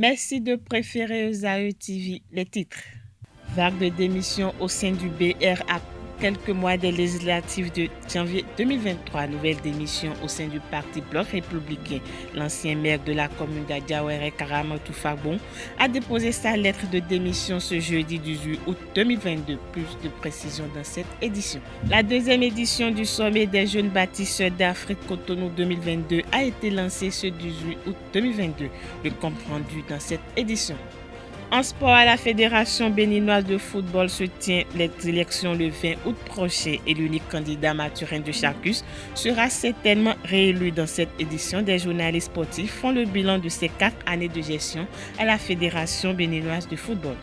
Merci de préférer Osaïe TV. Les titres. Vague de démission au sein du BR à quelques mois des législatives de janvier 2023. Nouvelle démission au sein du parti Bloc républicain. L'ancien maire de la commune d'Adiawere, Karamatou Fagbon, a déposé sa lettre de démission ce jeudi 18 août 2022. Plus de précisions dans cette édition. La deuxième édition du sommet des jeunes bâtisseurs d'Afrique Cotonou 2022 a été lancée ce 18 août 2022. Le compte rendu dans cette édition. En sport, à la Fédération béninoise de football se tient les élections le 20 août prochain et l'unique candidat Mathurin de Chacus sera certainement réélu dans cette édition. Des journalistes sportifs font le bilan de ces 4 années de gestion à la Fédération béninoise de football.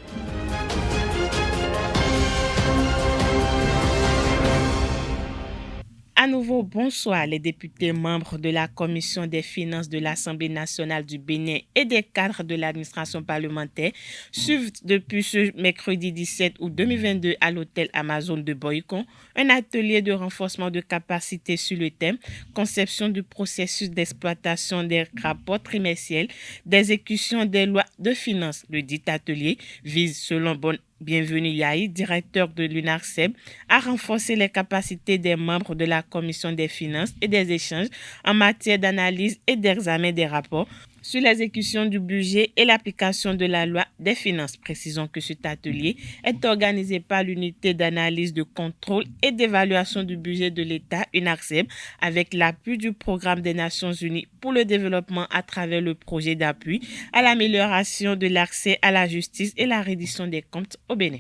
À nouveau, bonsoir. Les députés membres de la Commission des finances de l'Assemblée nationale du Bénin et des cadres de l'administration parlementaire suivent depuis ce mercredi 17 août 2022 à l'hôtel Amazon de Boycon un atelier de renforcement de capacité sur le thème « Conception du processus d'exploitation des rapports trimestriels d'exécution des lois de finances ». Le dit atelier vise, selon Bienvenue Yahi, directeur de l'UNARCEB, a renforcé les capacités des membres de la Commission des finances et des échanges en matière d'analyse et d'examen des rapports sur l'exécution du budget et l'application de la loi des finances. Précisons que cet atelier est organisé par l'unité d'analyse, de contrôle et d'évaluation du budget de l'État, UNARCEB, avec l'appui du Programme des Nations Unies pour le développement à travers le projet d'appui à l'amélioration de l'accès à la justice et la reddition des comptes au Bénin.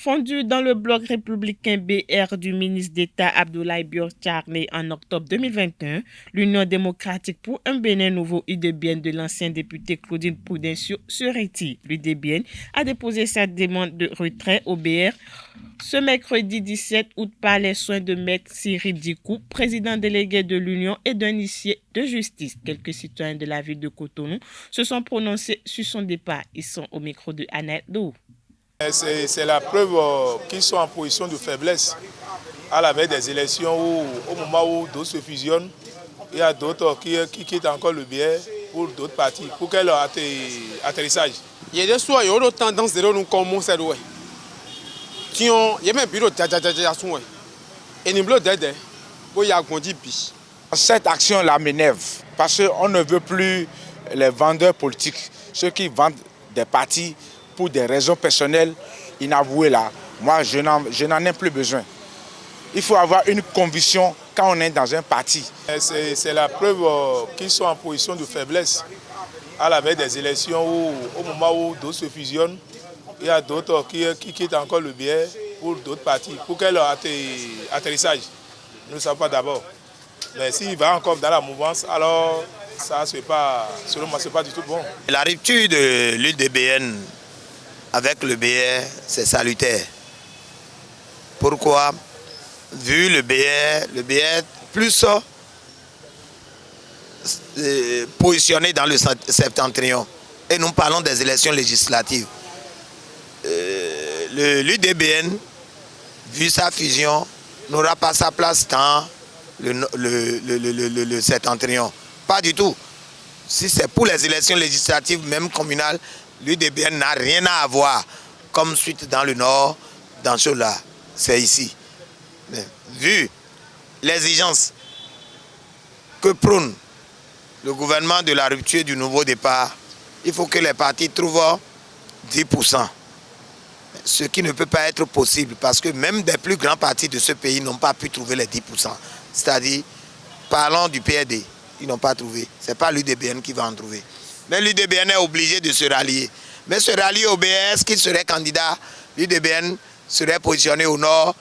Fondu dans le bloc républicain BR du ministre d'État Abdoulaye Bior Tcharney en octobre 2021, l'Union démocratique pour un Bénin nouveau UDBN de l'ancien député Claudine Prudencio se retire. L'UDBN a déposé sa demande de retrait au BR ce mercredi 17 août par les soins de Maître Cyril Dikou, président délégué de l'Union et d'un huissier de justice. Quelques citoyens de la ville de Cotonou se sont prononcés sur son départ. Ils sont au micro de Anaël Dou. C'est la preuve qu'ils sont en position de faiblesse à la veille des élections où, au moment où d'autres se fusionnent, il y a d'autres qui quittent encore le BR pour d'autres partis. Pour quel atterrissage? Il y a des soirs, il y a autant tendance de nous commencer à jouer. Il y a même un bureau de et nous bloquons d'aide pour y agrandir. Cette action-là m'énerve parce qu'on ne veut plus les vendeurs politiques, ceux qui vendent des partis pour des raisons personnelles inavouées là. Moi, je n'en ai plus besoin. Il faut avoir une conviction quand on est dans un parti. C'est la preuve qu'ils sont en position de faiblesse à la veille des élections où, au moment où d'autres se fusionnent, il y a d'autres qui quittent encore le BR pour d'autres partis. Pour quel atterrissage? Nous ne savons pas d'abord. Mais s'il va encore dans la mouvance, alors ça, selon moi, ce n'est pas du tout bon. La rupture de l'UDBN avec le BR, c'est salutaire. Pourquoi? Vu le BR plus positionné dans le septentrion. Et nous parlons des élections législatives. L'UDBN, vu sa fusion, n'aura pas sa place dans le septentrion. Pas du tout. Si c'est pour les élections législatives, même communales, l'UDBN n'a rien à avoir comme suite dans le nord, dans ce là. C'est ici. Mais, vu l'exigence que prône le gouvernement de la rupture du nouveau départ, il faut que les partis trouvent 10%. Ce qui ne peut pas être possible parce que même des plus grands partis de ce pays n'ont pas pu trouver les 10%. C'est-à-dire, parlons du PRD, ils n'ont pas trouvé. Ce n'est pas l'UDBN qui va en trouver. Mais l'UDBN est obligé de se rallier. Mais se rallier au BS, qui serait candidat, l'UDBN serait positionné au nord,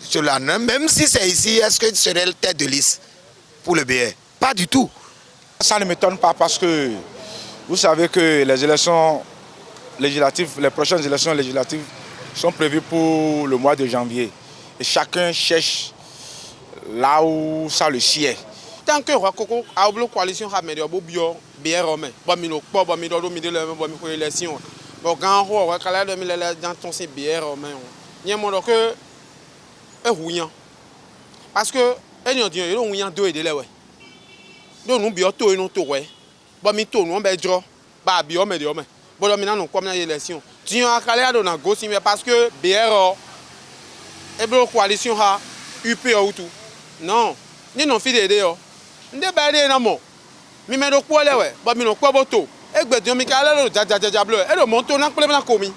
sur la NEM. Même si c'est ici, est-ce qu'il serait le tête de liste pour le BR? Pas du tout. Ça ne m'étonne pas parce que vous savez que les élections législatives, les prochaines élections législatives sont prévues pour le mois de janvier. Et chacun cherche là où ça le sied. Tant que Rakoko a une coalition Hamedio Bobio, BR Romain, Bamilo, Bamilo, Bamilo, élection. Bon, quand on a dans ton BR Romain, il y a mon que parce que nous avons deux et de là. Donc nous bientôt nous tout ouais. Bamito nous on bedro. bah bio mais dio mais bon maintenant nous comme élection tu as calé à donner gauche mais parce que BR et blo coalition ha UP ou tout non ni non fi de yo ndé ba de na mo mi me do ko le we ba mi no ko boto e gbe dio mi calé lo jajaja blo e do monto na pele na komi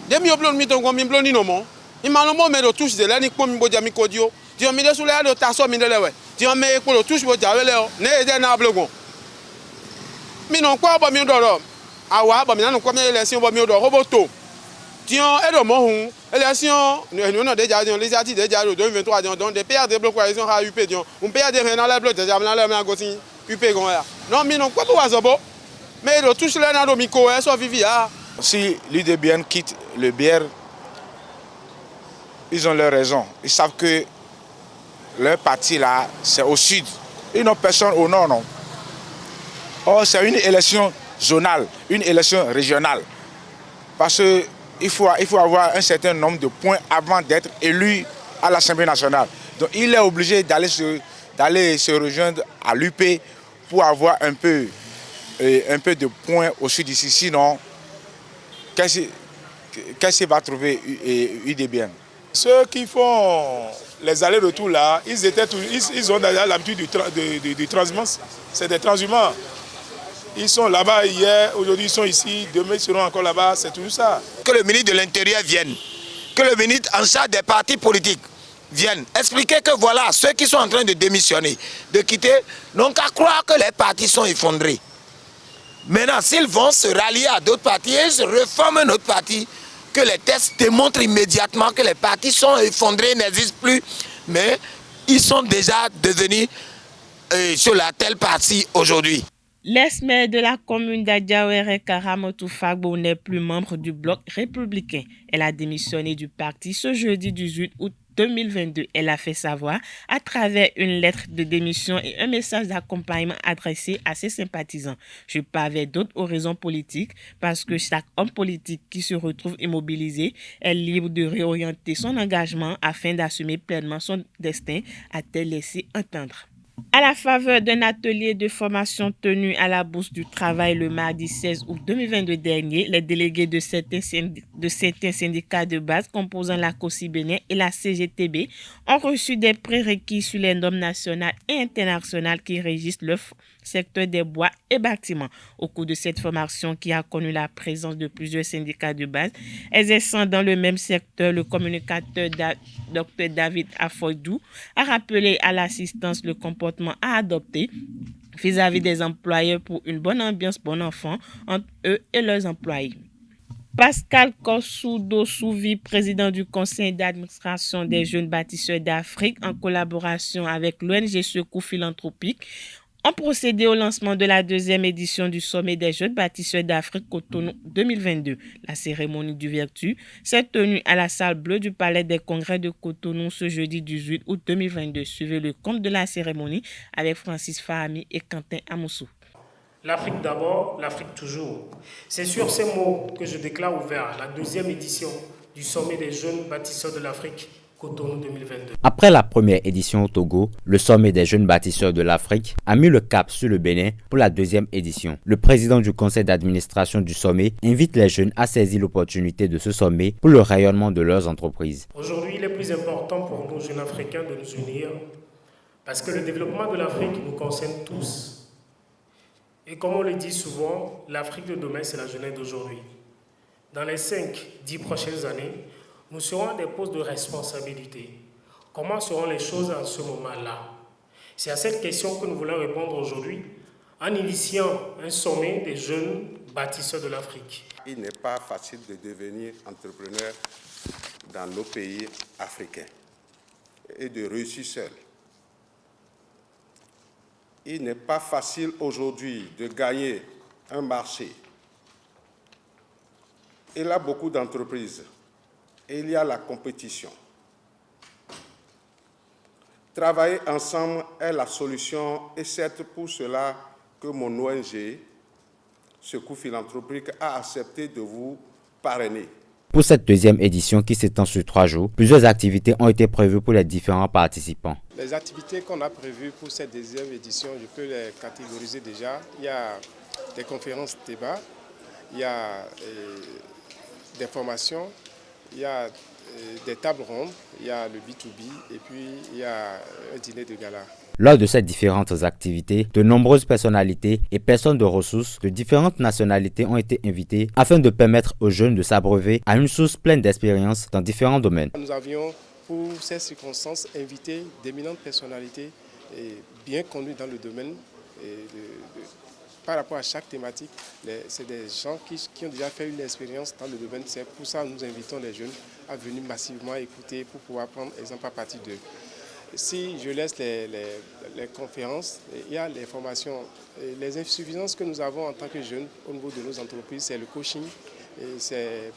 de mi oblo mi to mi blo ni no mo i ma no mo me do touche de la ni ko mi bo jami ko dio dio mi de sule a do ta so mi de le we dio me ko do touche bo ja we le o ne de na blogon mi no ko ba mi do do awa ba mi na no ko mi élection ba mi do roboto tion et do mo hun élection nous non déjà les artis déjà 2023 donc des PR de bloc coalition ha UP dion on PR de rien dans les blocs déjà dans les gosi UP gon ya non mi non ko bo wazobo mais do touche le na do mi ko e so vivi ah. Si l'UDBN quitte le BR, ils ont leur raison. Ils savent que leur parti là, c'est au sud. Ils n'ont personne au nord, non. Or, c'est une élection zonale, une élection régionale. Parce qu'il faut avoir un certain nombre de points avant d'être élu à l'Assemblée nationale. Donc, il est obligé d'aller se rejoindre à l'UP pour avoir un peu de points au sud ici. Sinon, qu'est-ce qu'il va trouver UDBN? Ceux qui font les allers-retours là, ils ont déjà l'habitude du transhumance. C'est des transhumants. Ils sont là-bas hier, aujourd'hui ils sont ici, demain ils seront encore là-bas, c'est tout ça. Que le ministre de l'Intérieur vienne, que le ministre en charge des partis politiques vienne expliquer que voilà, ceux qui sont en train de démissionner, de quitter, n'ont qu'à croire que les partis sont effondrés. Maintenant, s'ils vont se rallier à d'autres partis et se reformer notre parti, que les tests démontrent immédiatement que les partis sont effondrés, n'existent plus, mais ils sont déjà devenus sur la telle partie aujourd'hui. L'ex-maire de la commune d'Adjawere, Karamotou Fagbo, n'est plus membre du bloc républicain. Elle a démissionné du parti ce jeudi 18 août 2022. Elle a fait savoir à travers une lettre de démission et un message d'accompagnement adressé à ses sympathisants. Je parle d'autres horizons politiques parce que chaque homme politique qui se retrouve immobilisé est libre de réorienter son engagement afin d'assumer pleinement son destin, a-t-elle laissé entendre. À la faveur d'un atelier de formation tenu à la Bourse du Travail le mardi 16 août 2022 dernier, les délégués de certains syndicats de base composant la COSI Bénin et la CGTB ont reçu des prérequis sur les normes nationales et internationales qui régissent le secteur des bois et bâtiments. Au cours de cette formation qui a connu la présence de plusieurs syndicats de base exerçant dans le même secteur, le communicateur Dr David Afoydou a rappelé à l'assistance le comportement à adopter vis-à-vis des employeurs pour une bonne ambiance bon enfant entre eux et leurs employés. Pascal Kossoudo-Souvi, président du conseil d'administration des jeunes bâtisseurs d'Afrique, en collaboration avec l'ONG Secours Philanthropique, ont procédé au lancement de la deuxième édition du sommet des jeunes bâtisseurs d'Afrique Cotonou 2022. La cérémonie d'ouverture s'est tenue à la salle bleue du Palais des Congrès de Cotonou ce jeudi 18 août 2022. Suivez le compte de la cérémonie avec Francis Fahami et Quentin Amoussou. L'Afrique d'abord, l'Afrique toujours. C'est sur ces mots que je déclare ouvert la deuxième édition du sommet des jeunes bâtisseurs de l'Afrique Cotonou 2022. Après la première édition au Togo, le sommet des jeunes bâtisseurs de l'Afrique a mis le cap sur le Bénin pour la deuxième édition. Le président du conseil d'administration du sommet invite les jeunes à saisir l'opportunité de ce sommet pour le rayonnement de leurs entreprises. Aujourd'hui, il est plus important pour nous jeunes Africains de nous unir parce que le développement de l'Afrique nous concerne tous. Et comme on le dit souvent, l'Afrique de demain, c'est la jeunesse d'aujourd'hui. Dans les 5-10 prochaines années, nous serons à des postes de responsabilité. Comment seront les choses en ce moment-là? C'est à cette question que nous voulons répondre aujourd'hui en initiant un sommet des jeunes bâtisseurs de l'Afrique. Il n'est pas facile de devenir entrepreneur dans nos pays africains et de réussir seul. Il n'est pas facile aujourd'hui de gagner un marché. Il y a beaucoup d'entreprises. Et il y a la compétition. Travailler ensemble est la solution et c'est pour cela que mon ONG, Secours Philanthropique, a accepté de vous parrainer. Pour cette deuxième édition qui s'étend sur 3 jours, plusieurs activités ont été prévues pour les différents participants. Les activités qu'on a prévues pour cette deuxième édition, je peux les catégoriser déjà. Il y a des conférences débats, il y a des formations, il y a des tables rondes, il y a le B2B et puis il y a un dîner de gala. Lors de ces différentes activités, de nombreuses personnalités et personnes de ressources de différentes nationalités ont été invitées afin de permettre aux jeunes de s'abreuver à une source pleine d'expérience dans différents domaines. Nous avions pour ces circonstances invité d'éminentes personnalités bien connues dans le domaine. Par rapport à chaque thématique, c'est des gens qui ont déjà fait une expérience dans le domaine. C'est pour ça que nous invitons les jeunes à venir massivement écouter pour pouvoir prendre exemple à partir d'eux. Si je laisse les conférences, il y a les formations. Les insuffisances que nous avons en tant que jeunes au niveau de nos entreprises, c'est le coaching, c'est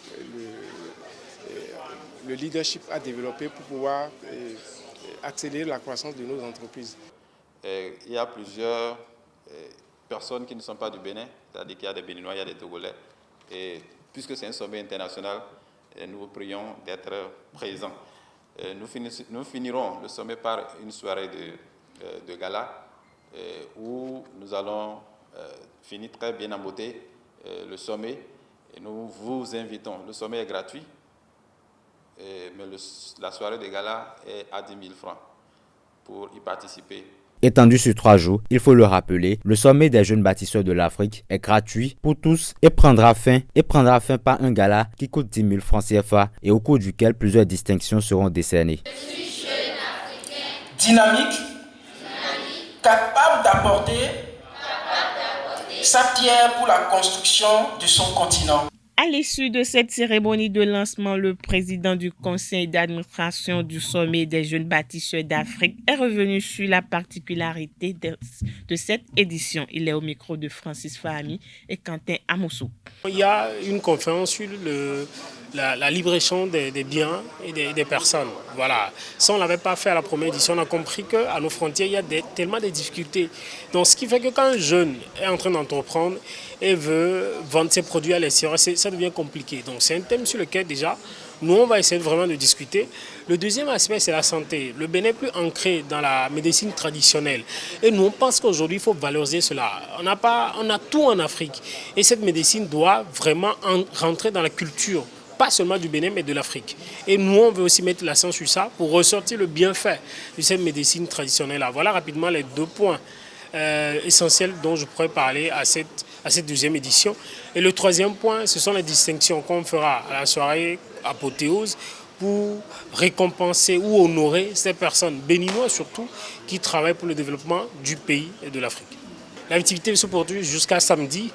le leadership à développer pour pouvoir accélérer la croissance de nos entreprises. Il y a plusieurs personnes qui ne sont pas du Bénin, c'est-à-dire qu'il y a des Béninois, il y a des Togolais. Et puisque c'est un sommet international, nous vous prions d'être présents. Nous finirons le sommet par une soirée de gala où nous allons finir très bien en beauté le sommet. Et nous vous invitons. Le sommet est gratuit, mais la soirée de gala est à 10 000 francs pour y participer. Étendu sur 3 jours, il faut le rappeler, le sommet des jeunes bâtisseurs de l'Afrique est gratuit pour tous et prendra fin par un gala qui coûte 10 000 francs CFA et au cours duquel plusieurs distinctions seront décernées. Dynamique, capable d'apporter sa pierre pour la construction de son continent. À l'issue de cette cérémonie de lancement, le président du conseil d'administration du sommet des jeunes bâtisseurs d'Afrique est revenu sur la particularité de cette édition. Il est au micro de Francis Fahami et Quentin Amosso. Il y a une conférence sur la libre-échange des biens et des personnes. Voilà. Ça, on ne l'avait pas fait à la première édition. On a compris qu'à nos frontières, il y a tellement de difficultés. Donc, ce qui fait que quand un jeune est en train d'entreprendre et veut vendre ses produits à l'extérieur, ça devient compliqué. Donc, c'est un thème sur lequel, déjà, nous, on va essayer vraiment de discuter. Le deuxième aspect, c'est la santé. Le Bénin est plus ancré dans la médecine traditionnelle. Et nous, on pense qu'aujourd'hui, il faut valoriser cela. On a tout en Afrique. Et cette médecine doit vraiment rentrer dans la culture, pas seulement du Bénin, mais de l'Afrique. Et nous, on veut aussi mettre l'accent sur ça pour ressortir le bienfait de cette médecine traditionnelle-là. Voilà rapidement les 2 points essentiels dont je pourrais parler à cette deuxième édition. Et le troisième point, ce sont les distinctions qu'on fera à la soirée apothéose pour récompenser ou honorer ces personnes, béninoises surtout, qui travaillent pour le développement du pays et de l'Afrique. L'activité se poursuit jusqu'à samedi.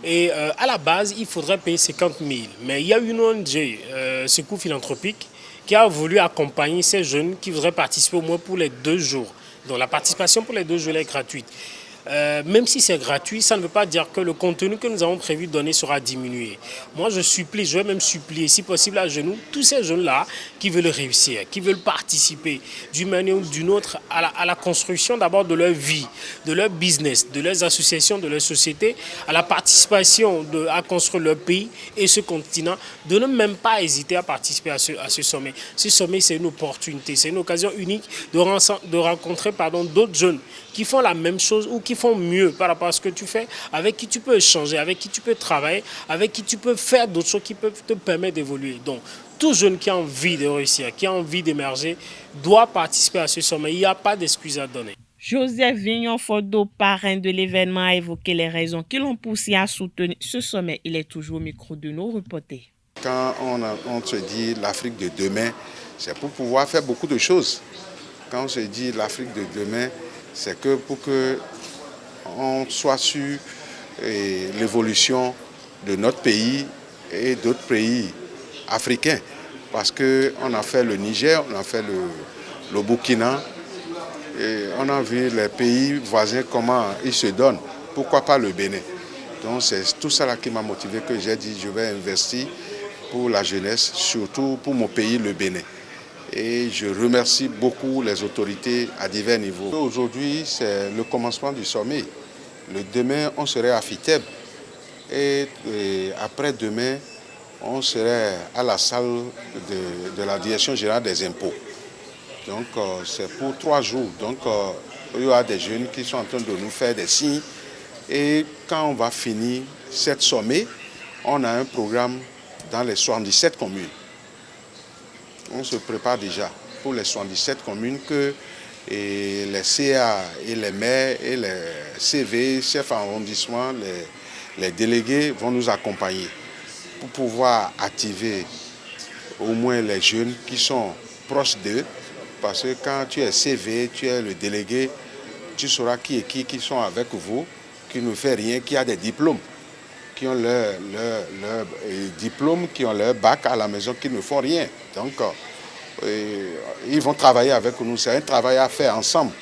Et à la base, il faudrait payer 50 000. Mais il y a une ONG, Secours Philanthropique, qui a voulu accompagner ces jeunes qui voudraient participer au moins pour les 2 jours. Donc la participation pour les 2 jours est gratuite. Même si c'est gratuit, ça ne veut pas dire que le contenu que nous avons prévu de donner sera diminué. Moi, je vais même supplier, si possible, à genoux, tous ces jeunes-là qui veulent réussir, qui veulent participer d'une manière ou d'une autre à la construction d'abord de leur vie, de leur business, de leurs associations, de leur société, à la participation à construire leur pays et ce continent, de ne même pas hésiter à participer à ce sommet. Ce sommet, c'est une opportunité, c'est une occasion unique de rencontrer d'autres jeunes qui font la même chose ou qui font mieux par rapport à ce que tu fais, avec qui tu peux échanger, avec qui tu peux travailler, avec qui tu peux faire d'autres choses qui peuvent te permettre d'évoluer. Donc, tout jeune qui a envie de réussir, qui a envie d'émerger, doit participer à ce sommet. Il n'y a pas d'excuses à donner. Joseph Vignon-Fodo, parrain de l'événement, a évoqué les raisons qui l'ont poussé à soutenir ce sommet. Il est toujours au micro de nos reporters. Quand on se dit l'Afrique de demain, c'est pour pouvoir faire beaucoup de choses. Quand on se dit l'Afrique de demain, c'est que pour qu'on soit sur l'évolution de notre pays et d'autres pays africains. Parce qu'on a fait le Niger, on a fait le Burkina, et on a vu les pays voisins comment ils se donnent. Pourquoi pas le Bénin? Donc c'est tout ça là qui m'a motivé, que j'ai dit je vais investir pour la jeunesse, surtout pour mon pays, le Bénin. Et je remercie beaucoup les autorités à divers niveaux. Aujourd'hui, c'est le commencement du sommet. Le demain, on serait à Fiteb. Et après-demain, on serait à la salle de la Direction générale des impôts. Donc, c'est pour 3 jours. Donc, il y aura des jeunes qui sont en train de nous faire des signes Et quand on va finir cette sommée, on a un programme dans les 77 communes. On se prépare déjà pour les 77 communes que les CA et les maires et les CV, chefs d'arrondissement, les délégués vont nous accompagner pour pouvoir activer au moins les jeunes qui sont proches d'eux. Parce que quand tu es CV, tu es le délégué, tu sauras qui est qui sont avec vous, qui ne fait rien, qui a des diplômes, qui ont leur diplôme, qui ont leur bac à la maison, qui ne font rien. Donc, ils vont travailler avec nous. C'est un travail à faire ensemble.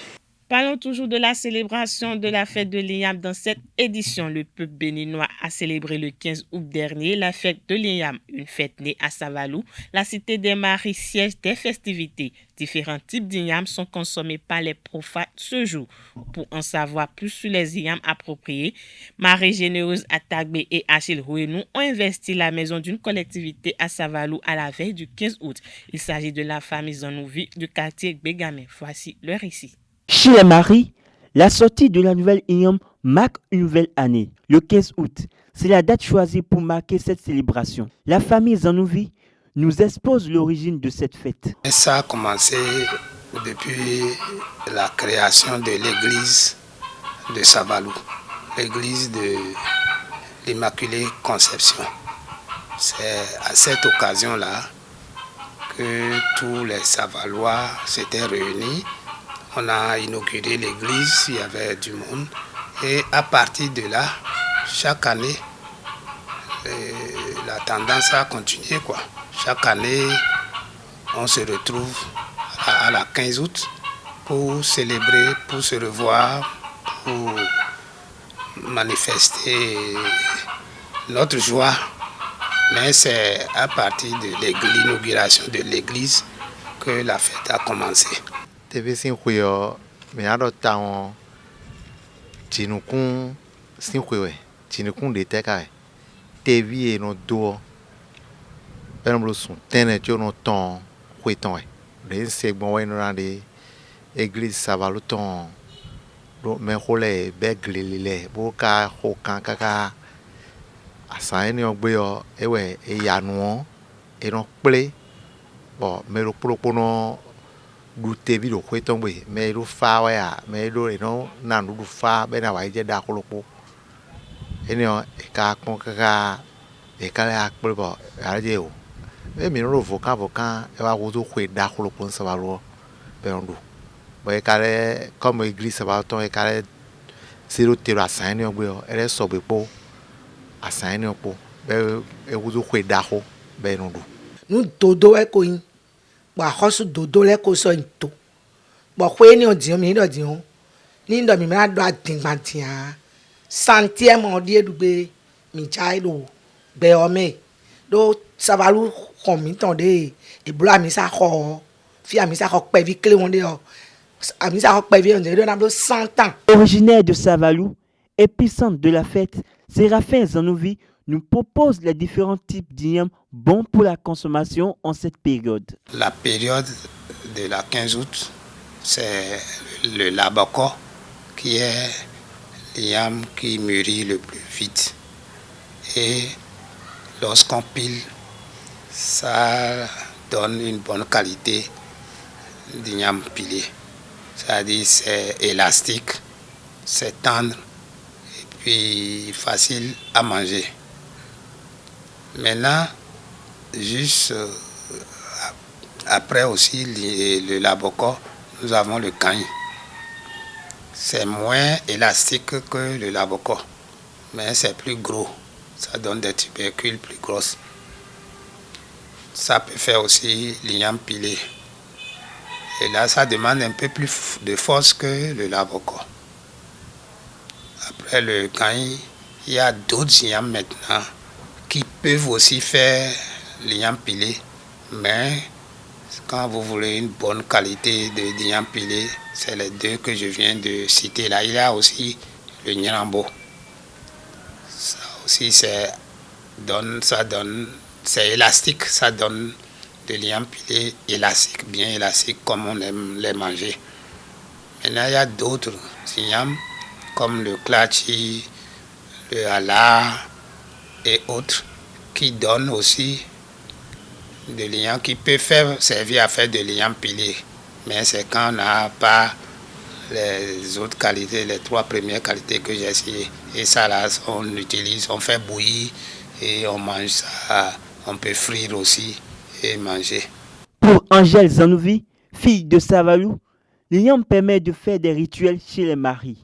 Parlons toujours de la célébration de la fête de l'IAM. Dans cette édition, le peuple béninois a célébré le 15 août dernier la fête de l'IAM, une fête née à Savalou. La cité des Maris, siège des festivités. Différents types d'IAM sont consommés par les profanes ce jour. Pour en savoir plus sur les IAM appropriés, Marie Généreuse Atagbe et Achille Rouenou ont investi la maison d'une collectivité à Savalou à la veille du 15 août. Il s'agit de la famille Zanouvi du quartier Bégamé. Voici leur récit. Chez les Maris, la sortie de la nouvelle IAM marque une nouvelle année. Le 15 août, c'est la date choisie pour marquer cette célébration. La famille Zanouvi nous expose l'origine de cette fête. Ça a commencé depuis la création de l'église de Savalou, l'église de l'Immaculée Conception. C'est à cette occasion-là que tous les Savalois s'étaient réunis. On a inauguré l'église, il y avait du monde. Et à partir de là, chaque année, la tendance a continué, quoi. Chaque année, on se retrouve à la 15 août pour célébrer, pour se revoir, pour manifester notre joie. Mais c'est à partir de l'inauguration de l'église que la fête a commencé. TV Sinhuyo, mais à d'autres temps, Tinukun Sinhuyo, Tinukun de Tekaï, TV et nos dos, ben son tenet no ton, huiton, les segments dans les églises Savalouton, mais relais, beglile, boca, hokan, kaka, à ça, et obéo, et ouais, et yanouan, et non play, bon, mais le proponon. Du TV do huiton we me do fa wa ya me do no na du fa be na wa je da kolopo enio e ka kon ka e ka la akple bo ya je o me mi no voka e wa go do hui da kolopo sa ba lo be ndu bo e ka le comme église sa ba ton e ka le zero tero asan ni ogbe o e le so be po asan ni opo be e go do hui da ho be ndu nu dodo e ko yin ba hosu dodo le ko so into bo hwe ni odion mi do dion ni ndo mi ma do adingbantia centième on die dugbe mi chai do be o me do Savalou komi ton de e blo mi sa ko fi ami sa ko pe vi clé on de o ami sa ko pe vi on de na do 100 ans. Originaire de Savalou, épicentre de la fête, Séraphin Zanouvi nous propose les différents types d'IAM bons pour la consommation en cette période. La période de la 15 août, c'est le labako qui est l'IAM qui mûrit le plus vite. Et lorsqu'on pile, ça donne une bonne qualité d'IAM pilé. C'est-à-dire c'est élastique, c'est tendre et puis facile à manger. Maintenant, juste après aussi le laboko, nous avons le canne. C'est moins élastique que le laboko, mais c'est plus gros. Ça donne des tubercules plus grosses. Ça peut faire aussi l'IAM pilé. Et là, ça demande un peu plus de force que le laboko. Après le canne, il y a d'autres IAM maintenant qui peuvent aussi faire l'IAM pilé, mais quand vous voulez une bonne qualité de l'IAM pilé, c'est les deux que je viens de citer là. Il y a aussi le Nyarambo. Ça aussi, c'est élastique, ça donne de l'IAM pilé élastique, bien élastique comme on aime les manger. Maintenant, il y a d'autres IAM comme le Klachi, à l'art et autres, qui donnent aussi de l'igname, qui peut servir à faire de l'igname pilé. Mais c'est quand on n'a pas les autres qualités, les 3 premières qualités que j'ai essayé. Et ça là, on utilise, on fait bouillir et on mange ça. On peut frire aussi et manger. Pour Angèle Zanouvi, fille de Savalou, l'igname permet de faire des rituels chez les maris.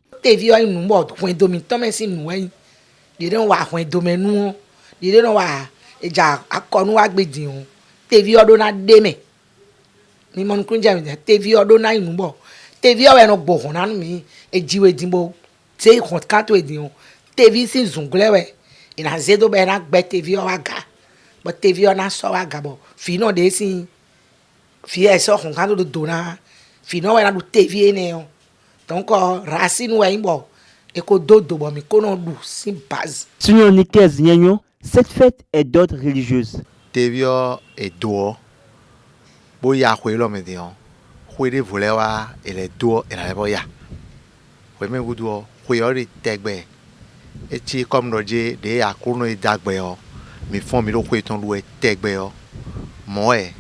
Selon Nikes Nyagnon, cette fête est d'ordre religieuse. Tevio est dehors. Boya huelo medion. Huele volewa ele dehors et la boya. Hueme gudo huori tegbe. Eti comme roje de akono e dagbe o. Mi fon mi lo hueton lu e tegbe o. Moe.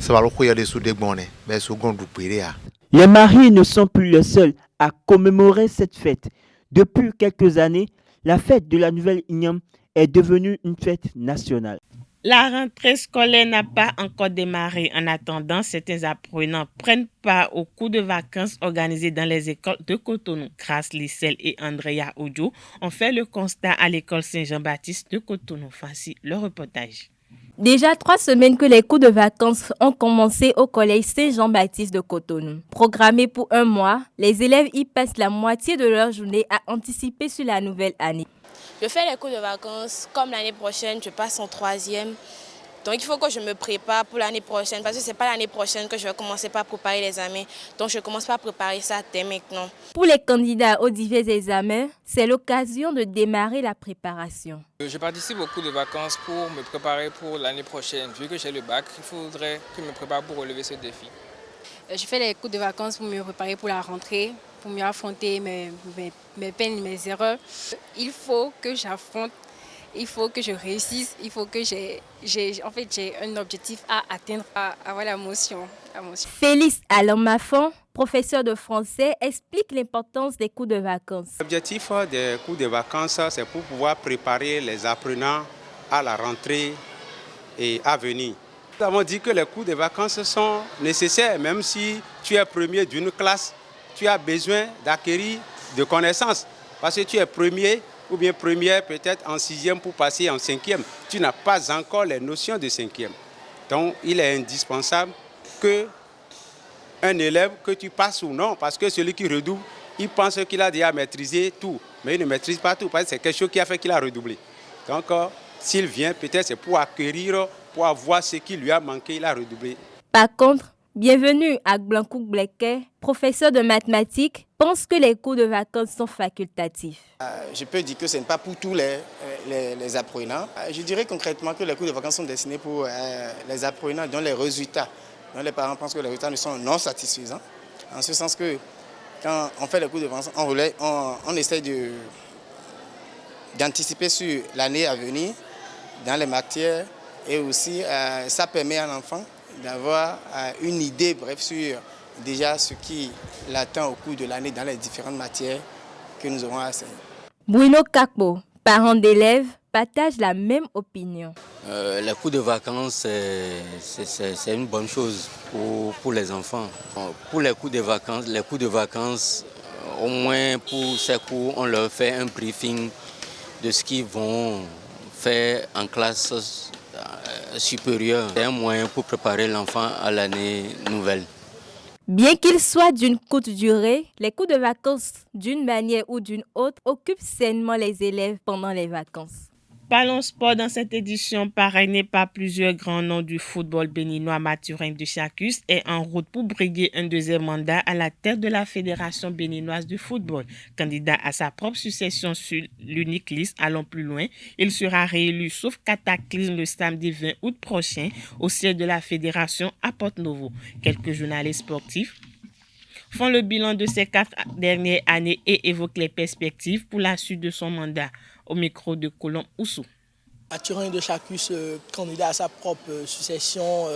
Ça va le huyo de sous degbone. Mais sous gondu pirea. Les maris ne sont plus les seuls à commémorer cette fête. Depuis quelques années, la fête de la nouvelle igname est devenue une fête nationale. La rentrée scolaire n'a pas encore démarré. En attendant, certains apprenants prennent part aux cours de vacances organisés dans les écoles de Cotonou. Grace Lissel et Andrea Odio ont fait le constat à l'école Saint-Jean-Baptiste de Cotonou. Voici le reportage. Déjà 3 semaines que les cours de vacances ont commencé au collège Saint-Jean-Baptiste de Cotonou. Programmés pour 1 mois, les élèves y passent la moitié de leur journée à anticiper sur la nouvelle année. Je fais les cours de vacances comme l'année prochaine, je passe en 3e. Donc il faut que je me prépare pour l'année prochaine parce que ce n'est pas l'année prochaine que je vais commencer par préparer les examens. Donc je commence par préparer ça dès maintenant. Pour les candidats aux divers examens, c'est l'occasion de démarrer la préparation. Je participe aux cours de vacances pour me préparer pour l'année prochaine. Vu que j'ai le bac, il faudrait que je me prépare pour relever ce défi. Je fais les cours de vacances pour me préparer pour la rentrée, pour mieux affronter mes peines, mes erreurs. Il faut que j'affronte, il faut que je réussisse, il faut que j'ai un objectif à atteindre, à avoir la motion. Félix Alain Maffon, professeur de français, explique l'importance des cours de vacances. L'objectif des cours de vacances, c'est pour pouvoir préparer les apprenants à la rentrée et à venir. Nous avons dit que les cours de vacances sont nécessaires, même si tu es premier d'une classe, tu as besoin d'acquérir de connaissances. Parce que tu es premier ou bien première peut-être en 6e pour passer en 5e. Tu n'as pas encore les notions de 5e. Donc il est indispensable qu'un élève, que tu passes ou non, parce que celui qui redouble, il pense qu'il a déjà maîtrisé tout, mais il ne maîtrise pas tout, parce que c'est quelque chose qui a fait qu'il a redoublé. Donc s'il vient, peut-être c'est pour acquérir, pour avoir ce qui lui a manqué, il a redoublé. Par contre, bienvenue à Blancouk Bleket, professeur de mathématiques, pense que les cours de vacances sont facultatifs. Je peux dire que ce n'est pas pour tous les apprenants. Je dirais concrètement que les cours de vacances sont destinés pour les apprenants dont les résultats, dont les parents pensent que les résultats ne sont non satisfaisants. En ce sens que quand on fait les cours de vacances, on essaie d'anticiper sur l'année à venir dans les matières et aussi ça permet à l'enfant d'avoir une idée bref sur déjà ce qui l'attend au cours de l'année dans les différentes matières que nous aurons à enseigner. Bruno Kakpo, parent d'élèves, partage la même opinion. Les cours de vacances, c'est une bonne chose pour les enfants. Pour les cours de vacances, au moins pour ces cours, on leur fait un briefing de ce qu'ils vont faire en classe supérieure. C'est un moyen pour préparer l'enfant à l'année nouvelle. Bien qu'ils soient d'une courte durée, les cours de vacances, d'une manière ou d'une autre, occupent sainement les élèves pendant les vacances. Parlons sport dans cette édition parrainée par plusieurs grands noms du football béninois. Mathurin de Chacus est en route pour briguer un 2e mandat à la tête de la Fédération béninoise de football. Candidat à sa propre succession sur l'unique liste, allons plus loin, il sera réélu sauf cataclysme le samedi 20 août prochain au siège de la Fédération à Porte-Novo. Quelques journalistes sportifs font le bilan de ces 4 dernières années et évoquent les perspectives pour la suite de son mandat. Au micro de Colomb Oussou. Mathurin de Chacus, candidat à sa propre succession,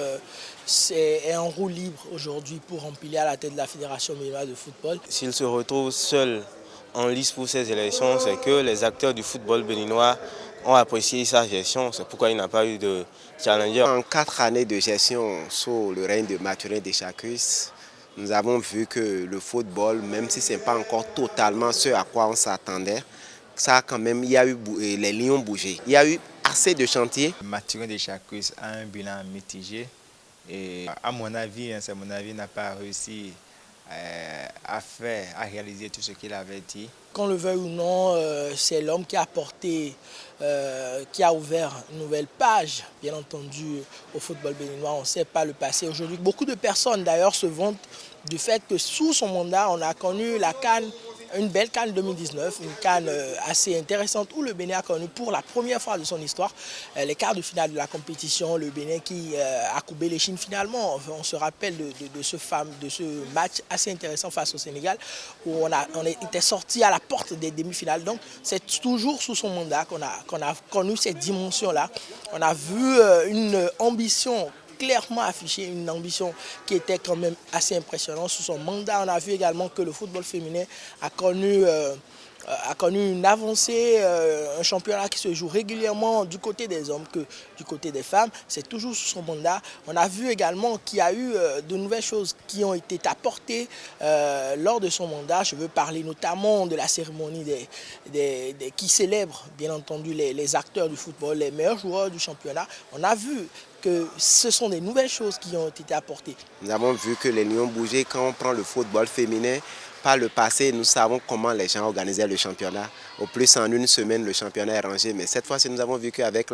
est en roue libre aujourd'hui pour remplir à la tête de la Fédération béninoise de football. S'il se retrouve seul en lice pour ces élections, c'est que les acteurs du football béninois ont apprécié sa gestion. C'est pourquoi il n'a pas eu de challenger. En 4 années de gestion sous le règne de Mathurin de Chacus, nous avons vu que le football, même si ce n'est pas encore totalement ce à quoi on s'attendait, ça quand même, il y a eu les lions bougés. Il y a eu assez de chantiers. Mathurin de Chacus a un bilan mitigé et à mon avis, n'a pas réussi à réaliser tout ce qu'il avait dit. Qu'on le veuille ou non, c'est l'homme qui a apporté, qui a ouvert une nouvelle page, bien entendu, au football béninois. On ne sait pas le passé. Aujourd'hui, beaucoup de personnes d'ailleurs se vantent du fait que sous son mandat, on a connu la CAN, une belle CAN 2019, une CAN assez intéressante où le Bénin a connu pour la première fois de son histoire les quarts de finale de la compétition. Le Bénin qui a courbé les Chines finalement. On se rappelle de ce match assez intéressant face au Sénégal où on était sorti à la porte des demi-finales. Donc c'est toujours sous son mandat qu'on a connu cette dimension-là. On a vu une ambition clairement affiché, une ambition qui était quand même assez impressionnante. Sous son mandat, on a vu également que le football féminin a connu une avancée, un championnat qui se joue régulièrement du côté des hommes que du côté des femmes. C'est toujours sous son mandat. On a vu également qu'il y a eu de nouvelles choses qui ont été apportées lors de son mandat. Je veux parler notamment de la cérémonie qui célèbre bien entendu les acteurs du football, les meilleurs joueurs du championnat. On a vu que ce sont des nouvelles choses qui ont été apportées. Nous avons vu que les lions bougeaient quand on prend le football féminin. Par le passé, nous savons comment les gens organisaient le championnat. Au plus, en une semaine, le championnat est rangé. Mais cette fois-ci, nous avons vu qu'avec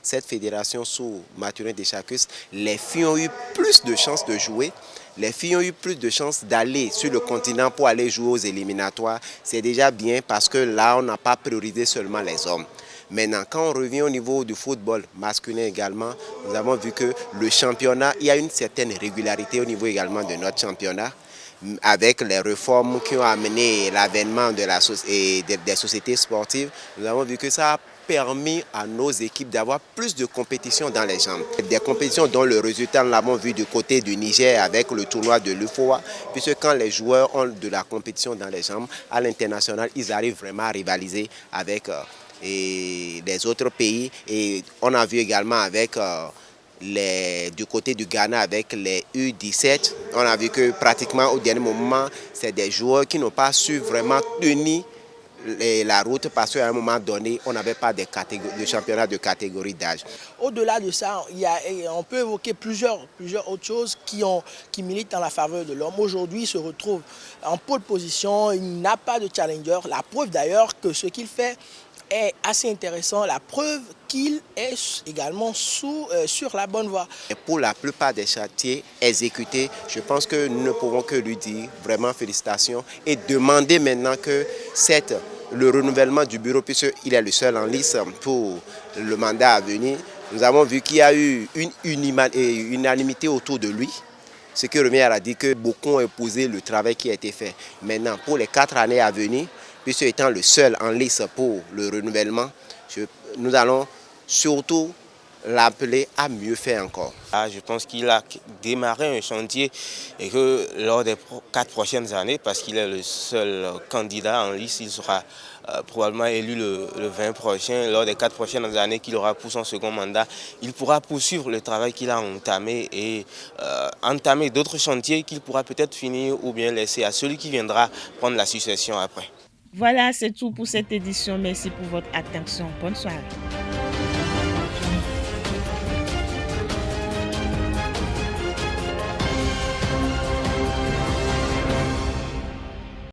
cette fédération sous Mathurin de Chacus, les filles ont eu plus de chances de jouer. Les filles ont eu plus de chances d'aller sur le continent pour aller jouer aux éliminatoires. C'est déjà bien parce que là, on n'a pas priorisé seulement les hommes. Maintenant, quand on revient au niveau du football masculin également, nous avons vu que le championnat, il y a une certaine régularité au niveau également de notre championnat, avec les réformes qui ont amené l'avènement des sociétés sportives. Nous avons vu que ça a permis à nos équipes d'avoir plus de compétitions dans les jambes. Des compétitions dont le résultat, nous l'avons vu du côté du Niger avec le tournoi de l'UFOA, puisque quand les joueurs ont de la compétition dans les jambes, à l'international, ils arrivent vraiment à rivaliser avec les autres pays. Et on a vu également avec du côté du Ghana avec les U17, on a vu que pratiquement au dernier moment, c'est des joueurs qui n'ont pas su vraiment tenir la route parce qu'à un moment donné, on n'avait pas de championnat de catégorie d'âge. Au-delà de ça, on peut évoquer plusieurs autres choses qui militent en la faveur de l'homme. Aujourd'hui, il se retrouve en pole position, il n'a pas de challenger. La preuve d'ailleurs que ce qu'il fait est assez intéressant, la preuve qu'il est également sur la bonne voie. Et pour la plupart des chantiers exécutés, je pense que nous ne pouvons que lui dire vraiment félicitations et demander maintenant que le renouvellement du bureau, puisqu'il est le seul en lice pour le mandat à venir, nous avons vu qu'il y a eu une unanimité autour de lui. Ce que Remière a dit que beaucoup ont épousé le travail qui a été fait. Maintenant, pour les 4 années à venir, puisque étant le seul en lice pour le renouvellement, nous allons surtout l'appeler à mieux faire encore. Je pense qu'il a démarré un chantier et que lors des 4 prochaines années, parce qu'il est le seul candidat en lice, il sera probablement élu le 20 prochain. Lors des 4 prochaines années qu'il aura pour son second mandat, il pourra poursuivre le travail qu'il a entamé et entamer d'autres chantiers qu'il pourra peut-être finir ou bien laisser à celui qui viendra prendre la succession après. Voilà, c'est tout pour cette édition. Merci pour votre attention. Bonne soirée.